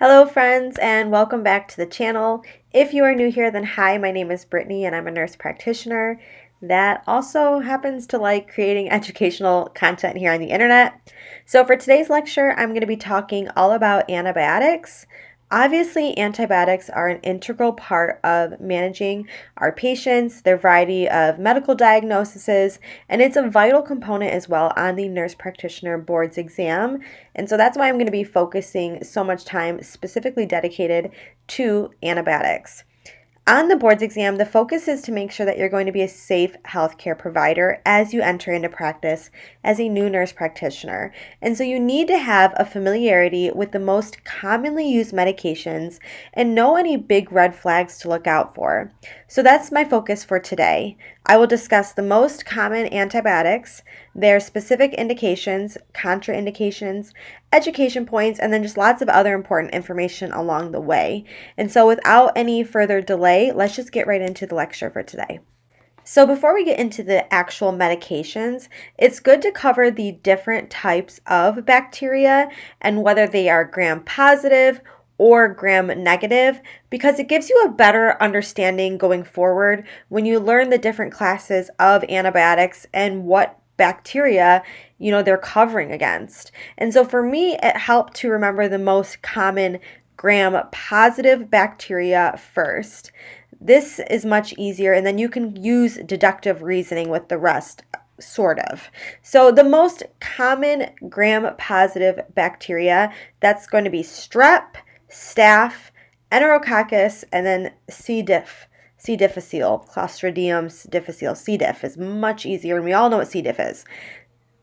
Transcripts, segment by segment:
Hello friends and welcome back to the channel. If you are new here, then hi, my name is Brittany and I'm a nurse practitioner that also happens to like creating educational content here on the internet. So for today's lecture, I'm going to be talking all about antibiotics. Obviously, antibiotics are an integral part of managing our patients, their variety of medical diagnoses, and it's a vital component as well on the nurse practitioner board's exam. And so that's why I'm going to be focusing so much time specifically dedicated to antibiotics. On the board's exam, the focus is to make sure that you're going to be a safe healthcare provider as you enter into practice as a new nurse practitioner. And so you need to have a familiarity with the most commonly used medications and know any big red flags to look out for. So that's my focus for today. I will discuss the most common antibiotics, their specific indications, contraindications, education points, and then just lots of other important information along the way. And so without any further delay, let's just get right into the lecture for today. So before we get into the actual medications, it's good to cover the different types of bacteria and whether they are gram-positive or gram-negative, because it gives you a better understanding going forward when you learn the different classes of antibiotics and what bacteria they're covering against. And so for me, it helped to remember the most common gram-positive bacteria first. This is much easier, and then you can use deductive reasoning with the rest, sort of. So the most common gram-positive bacteria, that's going to be strep, staph, enterococcus, and then C. diff. C. difficile, Clostridium difficile. C. diff is much easier, and we all know what C. diff is,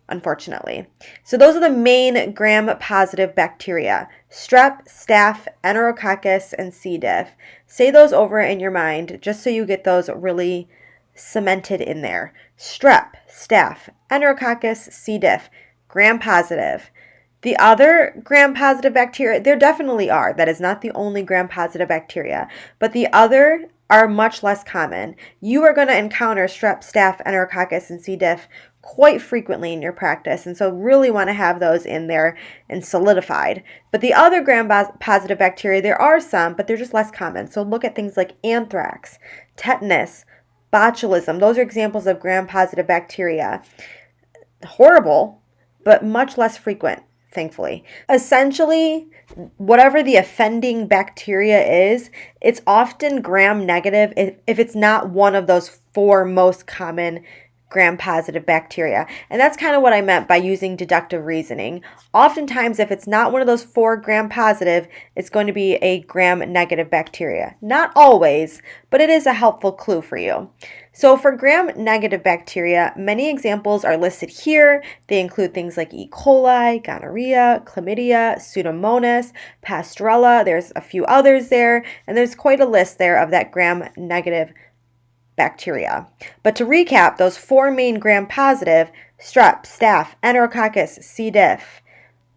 unfortunately. So those are the main gram-positive bacteria: strep, staph, enterococcus, and C. diff. Say those over in your mind just so you get those really cemented in there. Strep, staph, enterococcus, C. diff, gram-positive. The other gram-positive bacteria, there definitely are. That is not the only gram-positive bacteria, but the other are much less common. You are going to encounter strep, staph, enterococcus, and C. diff quite frequently in your practice, and so really want to have those in there and solidified. But the other gram-positive bacteria, there are some, but they're just less common. So look at things like anthrax, tetanus, botulism. Those are examples of gram-positive bacteria. Horrible, but much less frequent, thankfully. Essentially, whatever the offending bacteria is, it's often gram-negative if it's not one of those four most common gram-positive bacteria. And that's kind of what I meant by using deductive reasoning. Oftentimes, if it's not one of those four gram-positive, it's going to be a gram-negative bacteria. Not always, but it is a helpful clue for you. So for gram-negative bacteria, many examples are listed here. They include things like E. coli, gonorrhea, chlamydia, Pseudomonas, Pasteurella. There's a few others there, and there's quite a list there of that gram-negative bacteria. But to recap, those four main gram-positive: strep, staph, enterococcus, C. diff.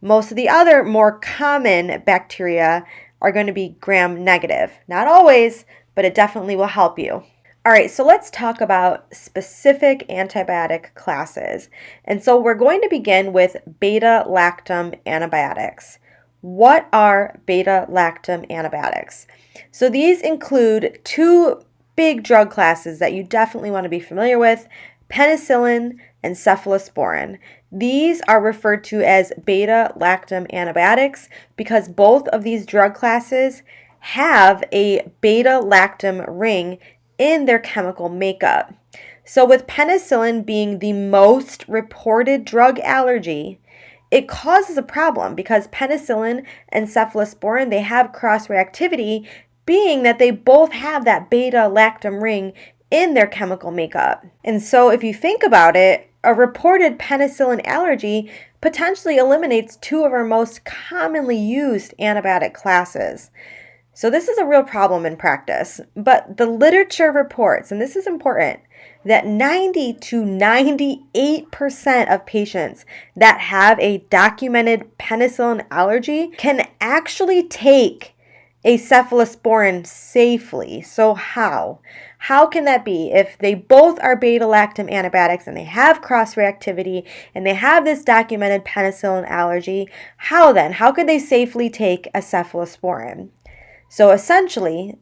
Most of the other more common bacteria are going to be gram-negative. Not always, but it definitely will help you. All right, so let's talk about specific antibiotic classes. And so we're going to begin with beta-lactam antibiotics. What are beta-lactam antibiotics? So these include two big drug classes that you definitely want to be familiar with: penicillin and cephalosporin. These are referred to as beta-lactam antibiotics because both of these drug classes have a beta-lactam ring in their chemical makeup. So with penicillin being the most reported drug allergy, it causes a problem because penicillin and cephalosporin, they have cross-reactivity, being that they both have that beta-lactam ring in their chemical makeup. And so if you think about it, a reported penicillin allergy potentially eliminates two of our most commonly used antibiotic classes. So this is a real problem in practice, but the literature reports, and this is important, that 90 to 98% of patients that have a documented penicillin allergy can actually take a cephalosporin safely. So how? How can that be? If they both are beta-lactam antibiotics and they have cross-reactivity and they have this documented penicillin allergy, how then? How could they safely take a cephalosporin? So essentially,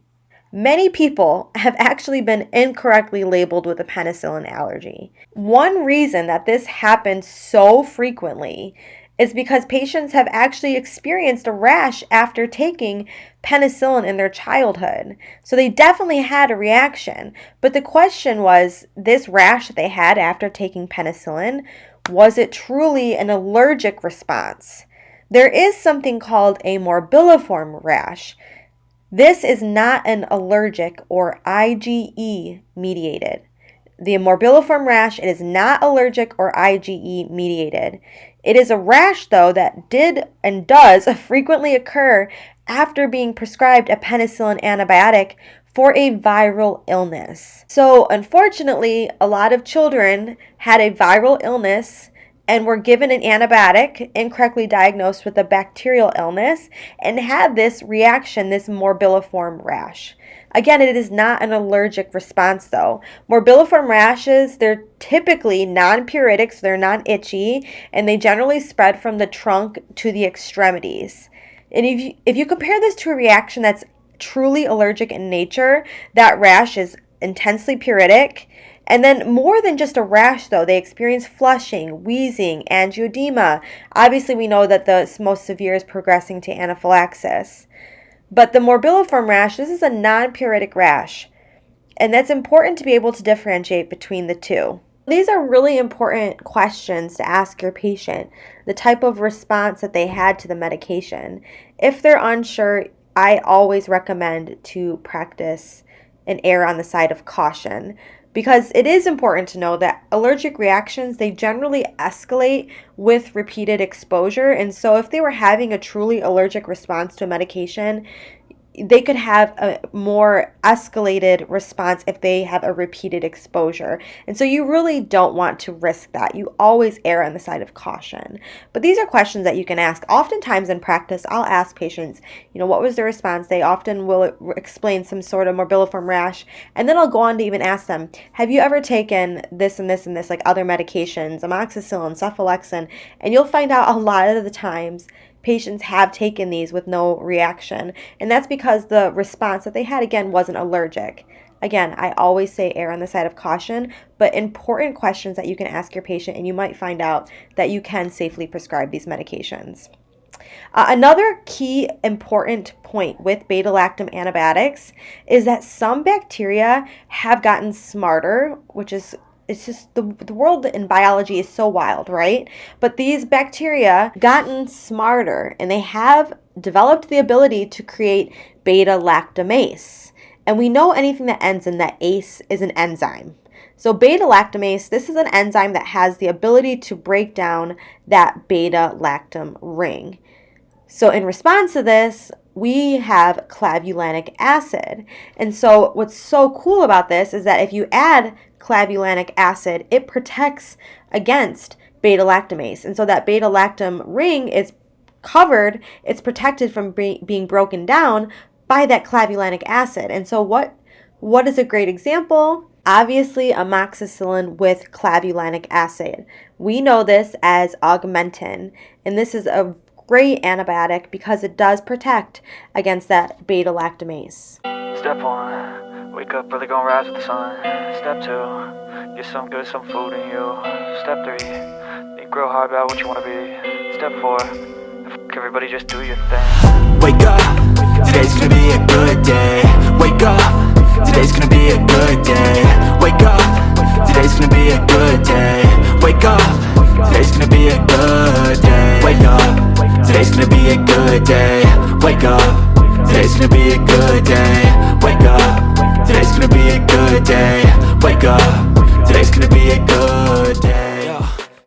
many people have actually been incorrectly labeled with a penicillin allergy. One reason that this happens so frequently is because patients have actually experienced a rash after taking penicillin in their childhood. So they definitely had a reaction. But the question was, this rash that they had after taking penicillin, was it truly an allergic response? There is something called a morbilliform rash. This is not an allergic or IgE mediated. The morbilliform rash, it is not allergic or IgE mediated. It is a rash, though, that did and does frequently occur after being prescribed a penicillin antibiotic for a viral illness. So, unfortunately, a lot of children had a viral illness and were given an antibiotic, incorrectly diagnosed with a bacterial illness, and had this reaction, this morbilliform rash. Again, it is not an allergic response, though. Morbilliform rashes, they're typically non-pruritic, so they're non-itchy, and they generally spread from the trunk to the extremities. And if you compare this to a reaction that's truly allergic in nature, that rash is intensely pruritic. And then more than just a rash, though, they experience flushing, wheezing, angioedema. Obviously, we know that the most severe is progressing to anaphylaxis. But the morbilliform rash, this is a non-pruritic rash. And that's important to be able to differentiate between the two. These are really important questions to ask your patient, the type of response that they had to the medication. If they're unsure, I always recommend to practice and err on the side of caution. Because it is important to know that allergic reactions, they generally escalate with repeated exposure. And so if they were having a truly allergic response to a medication, they could have a more escalated response if they have a repeated exposure. And so you really don't want to risk that. You always err on the side of caution. But these are questions that you can ask. Oftentimes in practice, I'll ask patients, what was their response? They often will explain some sort of morbilliform rash. And then I'll go on to even ask them, have you ever taken this and this and this, like other medications, amoxicillin, cephalexin? And you'll find out a lot of the times patients have taken these with no reaction. And that's because the response that they had, again, wasn't allergic. Again, I always say err on the side of caution, but important questions that you can ask your patient, and you might find out that you can safely prescribe these medications. Another key important point with beta-lactam antibiotics is that some bacteria have gotten smarter, which is it's just the world in biology is so wild, right? But these bacteria gotten smarter and they have developed the ability to create beta-lactamase. And we know anything that ends in that ase is an enzyme. So beta-lactamase, this is an enzyme that has the ability to break down that beta-lactam ring. So in response to this, we have clavulanic acid. And so what's so cool about this is that if you add clavulanic acid, it protects against beta-lactamase. And so that beta-lactam ring is covered, it's protected from being broken down by that clavulanic acid. And so what is a great example? Obviously, amoxicillin with clavulanic acid. We know this as Augmentin, and this is a great antibiotic because it does protect against that beta-lactamase. Step 1, wake up early, gonna rise with the sun. Step 2, get some food in you. Step 3, think real hard about what you wanna be. Step 4, everybody just do your thing. Wake up, today's gonna be a good day. Wake up, today's gonna be a good day. Wake up, today's gonna be a good day. Wake up, today's gonna be a good day. Wake up, today's gonna be a good day. Wake up, today's gonna be a good day. Wake up, today's gonna be a good day. Wake up.